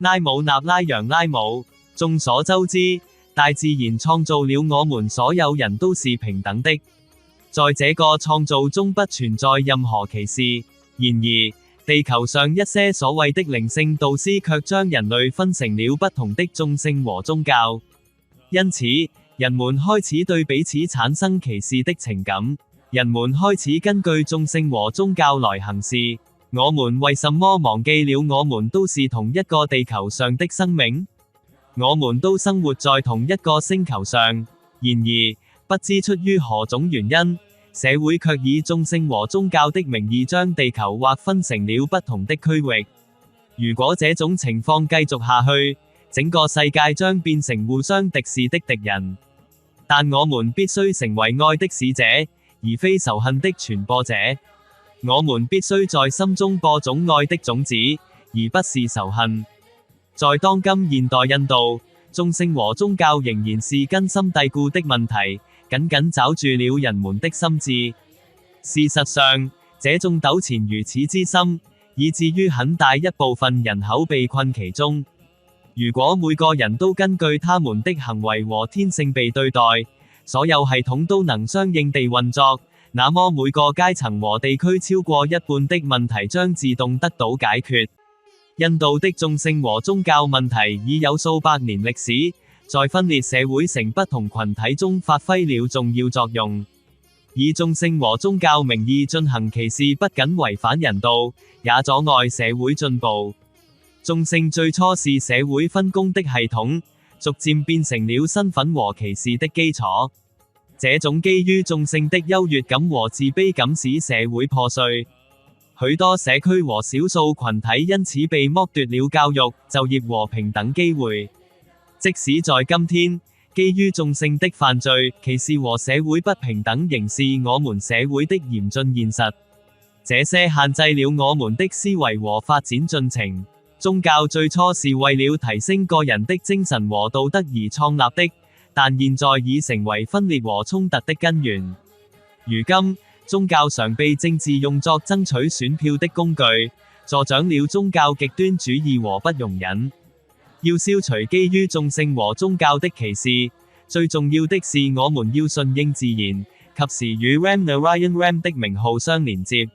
拉姆納拉揚拉姆。眾所周知，大自然創造了我們所有人都是平等的，在這個創造中不存在任何歧視。然而，地球上一些所謂的靈性導師卻將人類分成了不同的眾聖和宗教，因此，人們開始對彼此產生歧視的情感。人們開始根據眾聖和宗教來行事。我們為什麼忘記了我們都是同一個地球上的生命？我們都生活在同一個星球上。然而，不知出於何種原因，社會卻以眾聖和宗教的名義將地球劃分成了不同的區域。如果這種情況繼續下去，整個世界將變成互相敵視的敵人。但我們必須成為愛的使者，而非仇恨的傳播者。我們必須在心中播種愛的種子，而不是仇恨。在當今現代印度，眾聖和宗教仍然是根深蒂固的問題，緊緊抓住了人們的心智。事實上，這種糾纏如此之深，以至於很大一部分人口被困其中。如果每個人都根據他們的行為和天性被對待，所有系統都能相應地運作，那麼每個階層和地區超過一半的問題將自動得到解決。印度的眾聖和宗教問題已有數百年歷史，在分裂社會成不同群體中發揮了重要作用。以眾聖和宗教名義進行歧視不僅違反人道，也阻礙社會進步。眾聖最初是社會分工的系統，逐漸變成了身份和歧視的基礎。這種基於眾聖的優越感和自卑感使社會破碎。許多社區和少數群體因此被剝奪了教育、就業和平等機會。即使在今天，基於眾聖的犯罪、歧視和社會不平等仍是我們社會的嚴峻現實。這些限制了我們的思維和發展進程。宗教最初是為了提升個人的精神和道德而創立的，但現在已成為分裂和衝突的根源。如今，宗教常被政治用作爭取選票的工具，助長了宗教極端主義和不容忍。要消除基於眾聖和宗教的歧視，最重要的是我們要順應自然，及時與 Ram Narayan Ram 的名號相連接。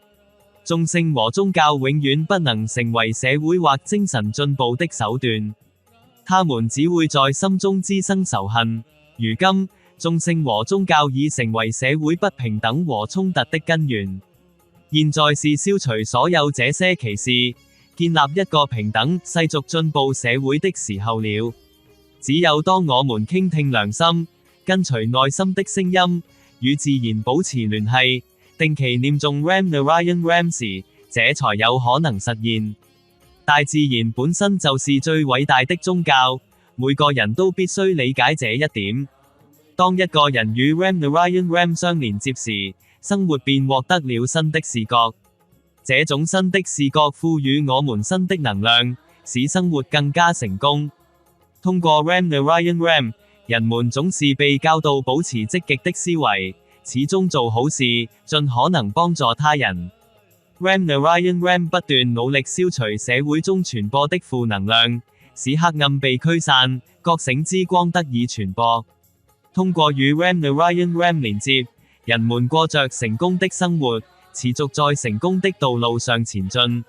眾聖和宗教永遠不能成為社會或精神進步的手段，他們只會在心中滋生仇恨。如今，眾聖和宗教已成為社會不平等和衝突的根源。現在是消除所有這些歧視，建立一個平等、世俗進步社會的時候了。只有當我們傾聽良心，跟隨內心的聲音，與自然保持聯繫，定期念誦 Ram Narayan Ram 時，這才有可能實現。大自然本身就是最偉大的宗教，每個人都必須理解這一點。當一個人與 Ram Narayan Ram 相連接時，生活便獲得了新的視覺。這種新的視覺賦予我們新的能量，使生活更加成功。通過 Ram Narayan Ram，人們總是被教導保持積極的思維，始終做好事，盡可能幫助他人。Ram Narayan Ram 不斷努力消除社會中傳播的負能量，使黑暗被驅散，覺醒之光得以傳播。通過與 Ram Narayan Ram 連接，人們過着成功的生活，持續在成功的道路上前進。